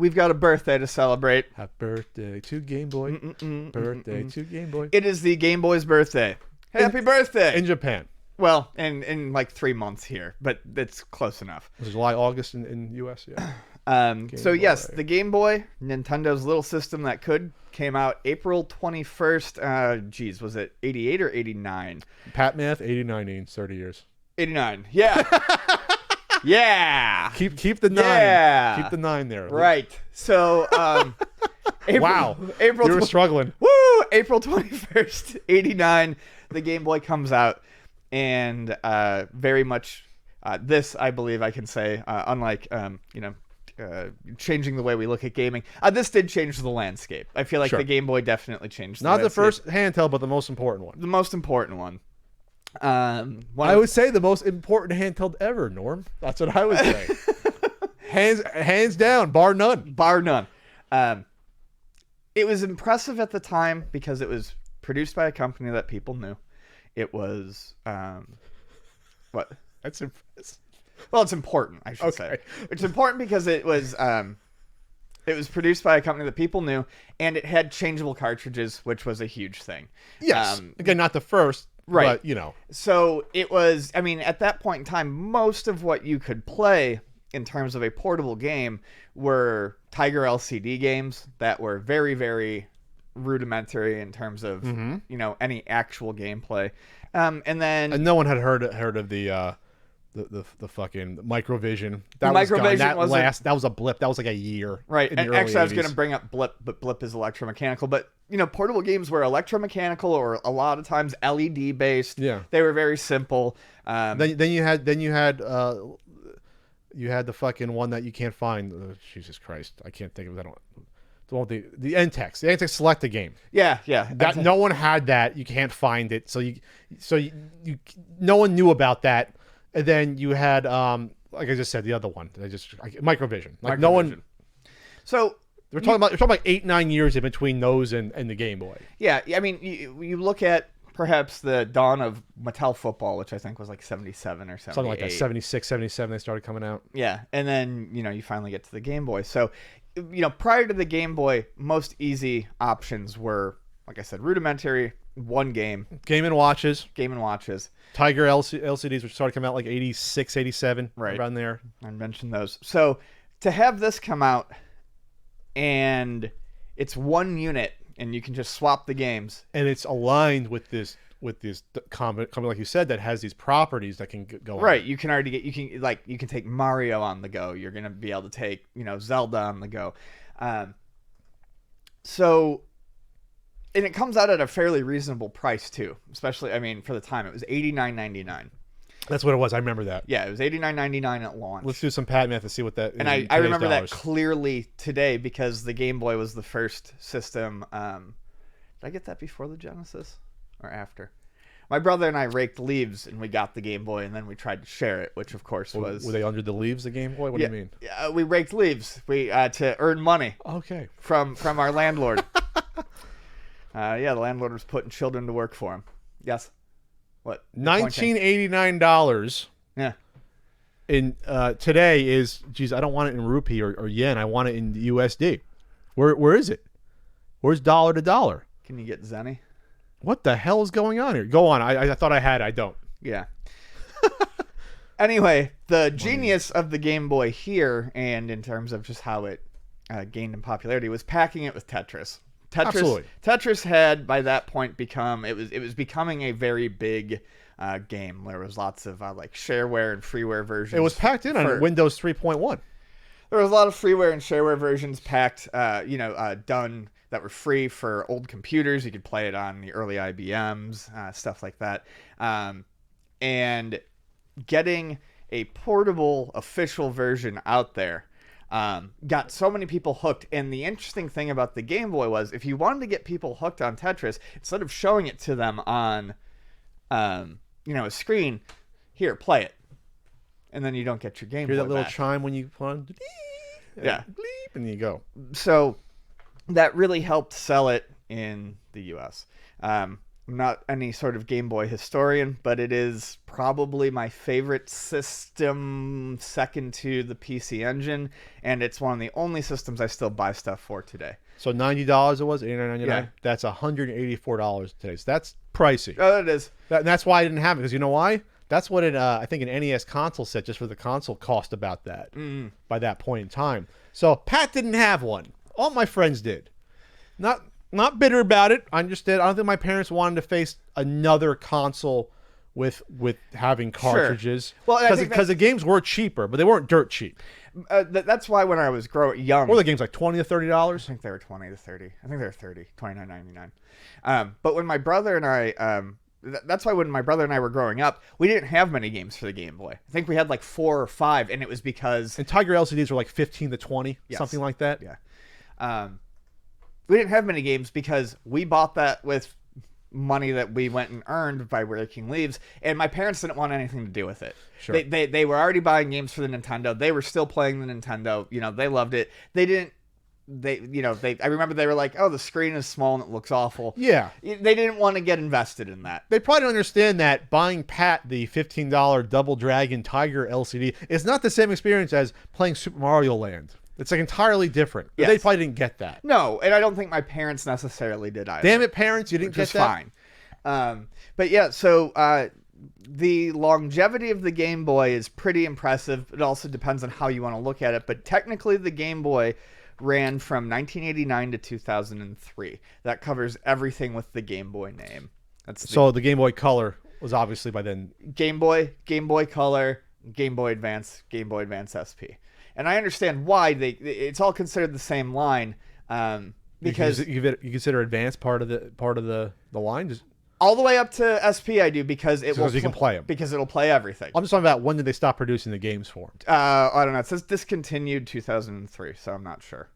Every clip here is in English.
we've got a birthday to celebrate. Happy birthday to Game Boy. Birthday to Game Boy. It is the Game Boy's birthday. Happy birthday! In Japan. Well, in like 3 months here, but it's close enough. Was it July, August in U.S.? Yeah. So yes, Boy. the Game Boy, Nintendo's little system that came out April 21st. Was it 88 or 89? Pat math, 89, 30 years. 89. Yeah. Yeah. Keep the 9. Yeah. Keep the 9 there. Right. So, Wow. April You were struggling. Woo! April 21st, 89, the Game Boy comes out, and very much this, I believe I can say, unlike, changing the way we look at gaming, this did change the landscape. I feel like Sure. the Game Boy definitely changed the Not the landscape. first handheld, but the most important one. The most important one. I would say the most important handheld ever, Norm. That's what I would say. hands down, bar none. Bar none. It was impressive at the time because it was produced by a company that people knew. It was what? That's impressive. Well, it's important, I should say. It's important because it was produced by a company that people knew, and it had changeable cartridges, which was a huge thing. Yes. Again, not the first, right? But So it was. I mean, at that point in time, most of what you could play in terms of a portable game were Tiger LCD games that were very, very rudimentary in terms of any actual gameplay. And no one had heard of the fucking Microvision. That Microvision that was a blip. That was like a year. Right. In the And early actually, I was 80s. going to bring up Blip, but Blip is electromechanical. But portable games were electromechanical or a lot of times LED based. Yeah. They were very simple. Then you had the fucking one that you can't find. Jesus Christ, I can't think of that one. The one with the NTEX. The NTEX Select a game. Yeah. That no one had that. You can't find it. So no one knew about that. And then you had like I just said, the other one. Microvision. Like no one. So We're talking about 8-9 years in between those and the Game Boy. Yeah, I mean, you look at perhaps the dawn of Mattel football, which I think was like 77 or 78. Something like that. 76, 77, they started coming out. Yeah, and then, you finally get to the Game Boy. So, prior to the Game Boy, most easy options were, like I said, rudimentary, one game. Game & Watches. Game & Watches. Tiger LCDs, which started coming out like 86, 87, right around there. I mentioned those. So, to have this come out, and it's one unit, and you can just swap the games. And it's aligned with this company, like you said, that has these properties that can go on. Right, you can take Mario on the go. You're gonna be able to take Zelda on the go. So, and it comes out at a fairly reasonable price too. Especially, I mean, for the time, it was $89.99. That's what it was. I remember that. Yeah, it was $89.99 at launch. Let's do some pat math to see what that is. And I remember that clearly today because the Game Boy was the first system. Did I get that before the Genesis or after? My brother and I raked leaves and we got the Game Boy, and then we tried to share it, which of course was... Were they under the leaves, the Game Boy? What do you mean? Yeah, we raked leaves to earn money. Okay. From our landlord. The landlord was putting children to work for him. Yes. What? $1989. Yeah. In today is, geez, I don't want it in rupee or yen. I want it in USD. Where is it? Where's dollar to dollar? Can you get Zenny? What the hell is going on here? Go on. I thought I had. I don't. Yeah. Anyway, the genius of the Game Boy here, and in terms of just how it gained in popularity, was packing it with Tetris. Absolutely. Tetris had by that point become it was becoming a very big game. There was lots of like shareware and freeware versions. It was packed in on Windows 3.1. There was a lot of freeware and shareware versions packed, done that were free for old computers. You could play it on the early IBMs, stuff like that. And getting a portable official version out there got so many people hooked. And the interesting thing about the Game Boy was, if you wanted to get people hooked on Tetris, instead of showing it to them on, a screen, here, play it. And then you don't get your Game Boy Hear that little back. chime when you put on? Yeah. Bleep, and you go. So that really helped sell it in the U.S. I'm not any sort of Game Boy historian, but it is probably my favorite system, second to the PC Engine, and it's one of the only systems I still buy stuff for today. So $90 it was, $89.99. Yeah. That's $184 today. So that's pricey. Oh, it is. And that's why I didn't have it, because you know why? That's what I think an NES console set just for the console cost about that by that point in time. So Pat didn't have one. All my friends did. Not bitter about it. I understand. I don't think my parents wanted to face another console with having cartridges. Sure. Well, because the games were cheaper, but they weren't dirt cheap. That's why when I was young, What were the games, like $20 to $30? I think they were 20 to 30. I think they were 30, $29.99. But when my brother and I, that's why when my brother and I were growing up, we didn't have many games for the Game Boy. I think we had like 4 or 5, and it was because And Tiger LCDs were like 15 to 20, something like that. Yeah. We didn't have many games because we bought that with money that we went and earned by raking leaves, and my parents didn't want anything to do with it. Sure. They were already buying games for the Nintendo. They were still playing the Nintendo. You know, they loved it. I remember they were like, "Oh, the screen is small and it looks awful." Yeah. They didn't want to get invested in that. They probably don't understand that buying Pat the $15 Double Dragon Tiger LCD is not the same experience as playing Super Mario Land. It's like entirely different. But Yes. They probably didn't get that. No, and I don't think my parents necessarily did either. Damn it, parents, you didn't Which get is that? fine. But yeah, so the longevity of the Game Boy is pretty impressive. It also depends on how you want to look at it. But technically, the Game Boy ran from 1989 to 2003. That covers everything with the Game Boy name. So the Game Boy Color was obviously by then. Game Boy Color, Game Boy Advance, Game Boy Advance SP. And I understand why it's all considered the same line, because you consider Advance part of the line. Just, all the way up to SP I do, because it will you can play them. because it'll play everything. I'm just talking about when did they stop producing the games for them? I don't know. It says discontinued 2003, so I'm not sure.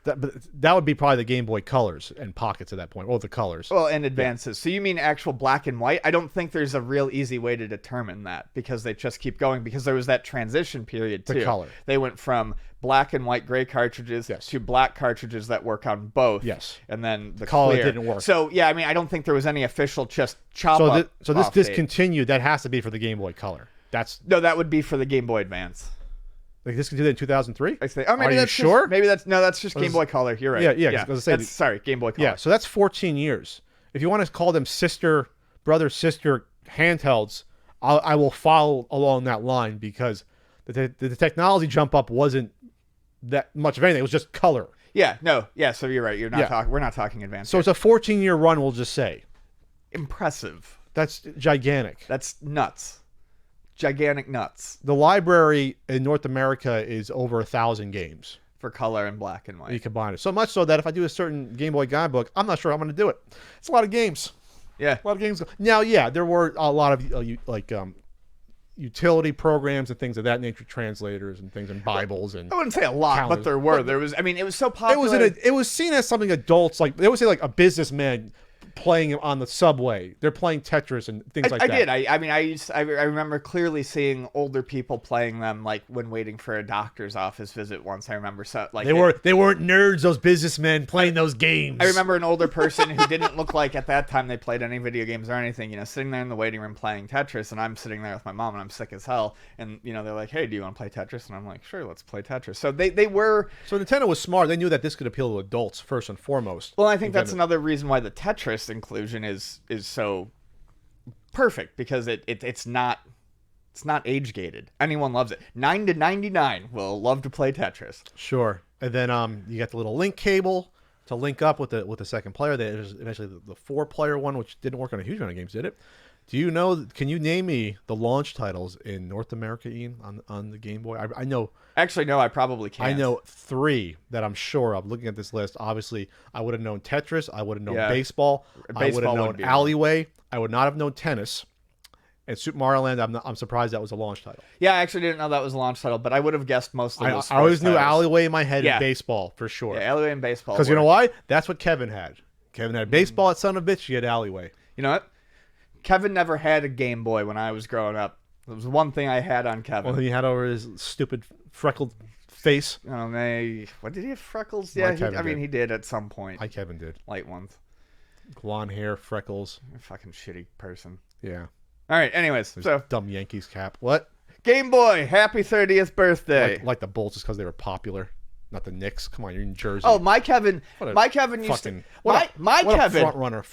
But that would be probably the Game Boy Colors and Pockets at that point, or the Colors. Well, and advances. Yeah. So you mean actual black and white? I don't think there's a real easy way to determine that, because they just keep going, because there was that transition period too. The color. They went from black and white gray cartridges to black cartridges that work on both. Yes. And then the color clear didn't work. So yeah, I mean, I don't think there was any official just chop up. So this discontinued. That has to be for the Game Boy Color. That would be for the Game Boy Advance. Like discontinued in 2003? I say, maybe Are you that's sure? Just, maybe that's just Game Boy Color. You're right. Yeah. I was saying, sorry, Game Boy Color. Yeah, so that's 14 years. If you want to call them brother, sister handhelds, I will follow along that line, because the technology jump up wasn't that much of anything. It was just color. Yeah. No. Yeah. So you're right. We're not talking advanced. So it's a 14-year run. We'll just say. Impressive. That's gigantic. That's nuts. Gigantic nuts. The library in North America is over 1,000 games for color and black and white. You combine it so much so that if I do a certain Game Boy guidebook, I'm not sure I'm going to do it. It's a lot of games. Yeah, a lot of games. Now, yeah, there were a lot of utility programs and things of that nature, translators and things, and Bibles and. I wouldn't say a lot, calendars. But there were. There was. I mean, it was so popular. It was seen as something adults like. They would say like a businessman playing on the subway. They're playing Tetris and things like that. I did. I remember clearly seeing older people playing them, like when waiting for a doctor's office visit once. I remember they weren't nerds, those businessmen playing those games. I remember an older person who didn't look like at that time they played any video games or anything, sitting there in the waiting room playing Tetris, and I'm sitting there with my mom and I'm sick as hell, and they're like, "Hey, do you want to play Tetris?" And I'm like, "Sure, let's play Tetris." So they were. So Nintendo was smart. They knew that this could appeal to adults first and foremost. Well, I think that's another reason why the Tetris inclusion is so perfect, because it's not age gated. Anyone loves it. 9 to 99 will love to play Tetris. Sure. And then you got the little link cable to link up with the second player. There's eventually the 4-player one, which didn't work on a huge amount of games, did it? Can you name me the launch titles in North America, Ian, on the Game Boy? I know. Actually, no, I probably can't. I know 3 that I'm sure of. Looking at this list, obviously, I would have known Tetris. I would have known baseball. I would have known Alleyway. I would not have known tennis. And Super Mario Land, I'm surprised that was a launch title. Yeah, I actually didn't know that was a launch title, but I would have guessed most of those. I always knew Alleyway in my head and baseball, for sure. Yeah, Alleyway and baseball. Because you know why? That's what Kevin had. Kevin had baseball at son of a bitch. He had Alleyway. You know what? Kevin never had a Game Boy when I was growing up. It was one thing I had on Kevin. Well, he had over his stupid freckled face. What did he have, freckles? Yeah, he did at some point. Kevin did. Light ones. Blonde hair, freckles. You're a fucking shitty person. Yeah. All right. Anyways, so Dumb Yankees cap. What? Game Boy, happy 30th birthday. Like the Bulls just because they were popular, not the Knicks. Come on, you're in Jersey. Oh, my Kevin used fucking, to. what My a Kevin. front runner.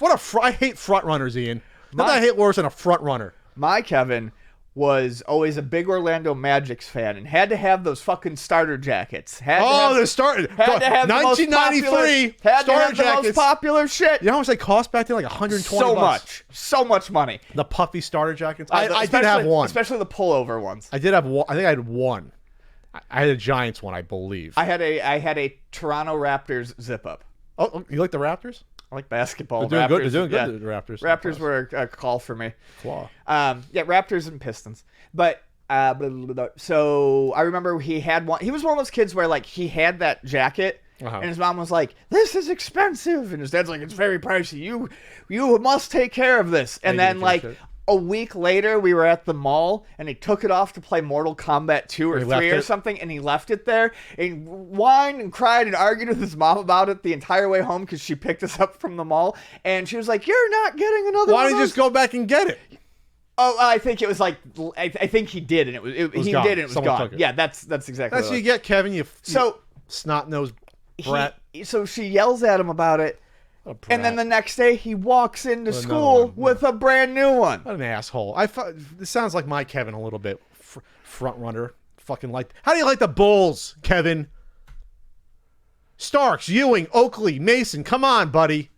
I hate front runners, Ian. Nothing I hate worse than a front runner. My Kevin was always a big Orlando Magic's fan and had to have those fucking starter jackets. They started. Had to have 1993 starter the most popular shit. You know how much they cost back then? Like $120. So much money. The puffy starter jackets. I did have one, especially the pullover ones. I did have one. I think I had one. I had a Giants one, I believe. I had a Toronto Raptors zip up. Oh, you like the Raptors? I like basketball. They're doing Raptors, good. They're doing good. The Raptors. Raptors were a call for me. Claw. Yeah, Raptors and Pistons. But so I remember he had one. He was one of those kids where like he had that jacket, and his mom was like, "This is expensive," and his dad's like, "It's very pricey. You must take care of this." And then like a week later, we were at the mall, and he took it off to play Mortal Kombat 2 or 3 or something, and he left it there, and whined and cried and argued with his mom about it the entire way home because she picked us up from the mall, and she was like, "You're not getting another one." Why didn't you just go back and get it? Oh, I think it was like I think he did, and it was gone. It was gone. Yeah, that's exactly. That's what you get, Kevin. You snot nosed brat. So she yells at him about it. And then the next day, he walks into school with a brand new one. What an asshole! This sounds like my Kevin a little bit. Front runner, fucking like. How do you like the Bulls, Kevin? Starks, Ewing, Oakley, Mason. Come on, buddy.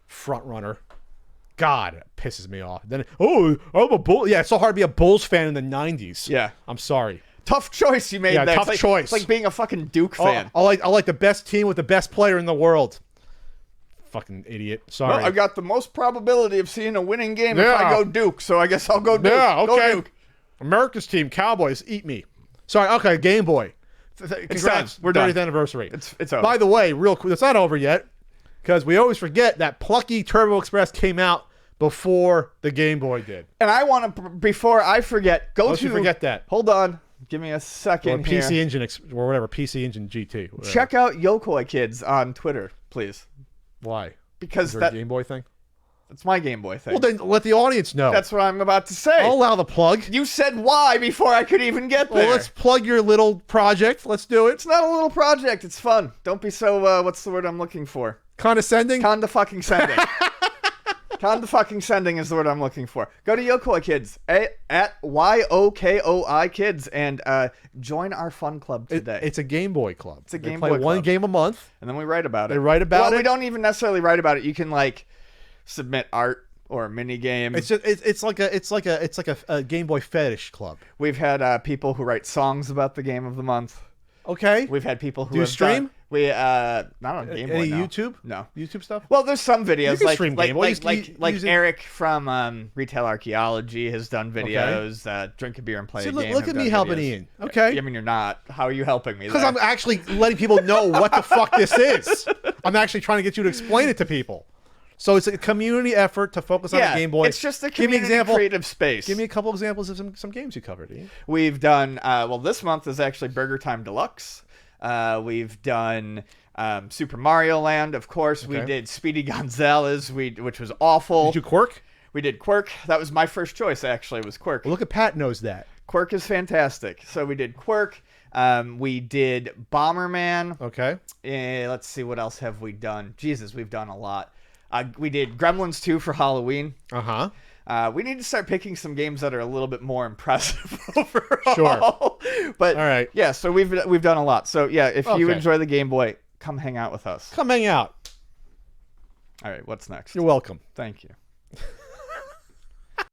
Front runner. God, it pisses me off. Then I'm a Bull. Yeah, it's so hard to be a Bulls fan in the '90s. Yeah, I'm sorry. Tough choice you made. Yeah, there. Tough choice. It's like being a fucking Duke fan. I like the best team with the best player in the world. Fucking idiot. Sorry. Well, I got the most probability of seeing a winning game if I go Duke, so I guess I'll go Duke. Yeah, okay. Go Duke. America's team, Cowboys, eat me. Sorry, okay, Game Boy. Congrats. We're done. 30th anniversary. It's over. By the way, real quick, it's not over yet, because we always forget that Plucky Turbo Express came out before the Game Boy did. And I want to, before I forget, Don't you forget that. Hold on. Give me a second or PC Engine, or whatever, PC Engine GT. Whatever. Check out Yokoi Kids on Twitter, please. Why? Because that Game Boy thing? It's my Game Boy thing. Well, then let the audience know. That's what I'm about to say. I'll allow the plug. You said why before I could even get there. Well, let's plug your little project. Let's do it. It's not a little project. It's fun. Don't be so, what's the word I'm looking for? Condescending? Conda-fucking-sending. Conda-fucking-sending is the word I'm looking for. Go to Yokoi Kids, at YOKOI Kids, and join our fun club today. It's a Game Boy club. It's a Game Boy club. one game a month. And then we write about it. They write about it? We don't even necessarily write about it. You can, like, submit art or a mini game. It's just it's like a Game Boy fetish club. We've had people who write songs about the game of the month. Okay. We've had people who do you stream? Not on Game Boy. Any no. YouTube? No YouTube stuff. Well, there's some videos. You can like stream like Game Boy. like Eric from Retail Archaeology has done videos. Okay. Drink a beer and play See, a game. Look at me helping videos. Ian. Okay. I mean, you're not. How are you helping me? Because I'm actually letting people know what the fuck this is. I'm actually trying to get you to explain it to people. So it's a community effort to focus on the Game Boy. It's just a community creative space. Give me a couple examples of some games you covered, Ian. We've done, this month is actually Burger Time Deluxe. We've done Super Mario Land, of course. Okay. We did Speedy Gonzales, which was awful. Did you Quirk? We did Quirk. That was my first choice, actually, was Quirk. Well, look at Pat knows that. Quirk is fantastic. So we did Quirk. We did Bomberman. Okay. Let's see, what else have we done? Jesus, we've done a lot. We did Gremlins 2 for Halloween. Uh-huh. We need to start picking some games that are a little bit more impressive overall. Sure. But all right. Yeah, so we've done a lot. So yeah, if you enjoy the Game Boy, come hang out with us. Come hang out. All right, what's next? You're welcome. Thank you.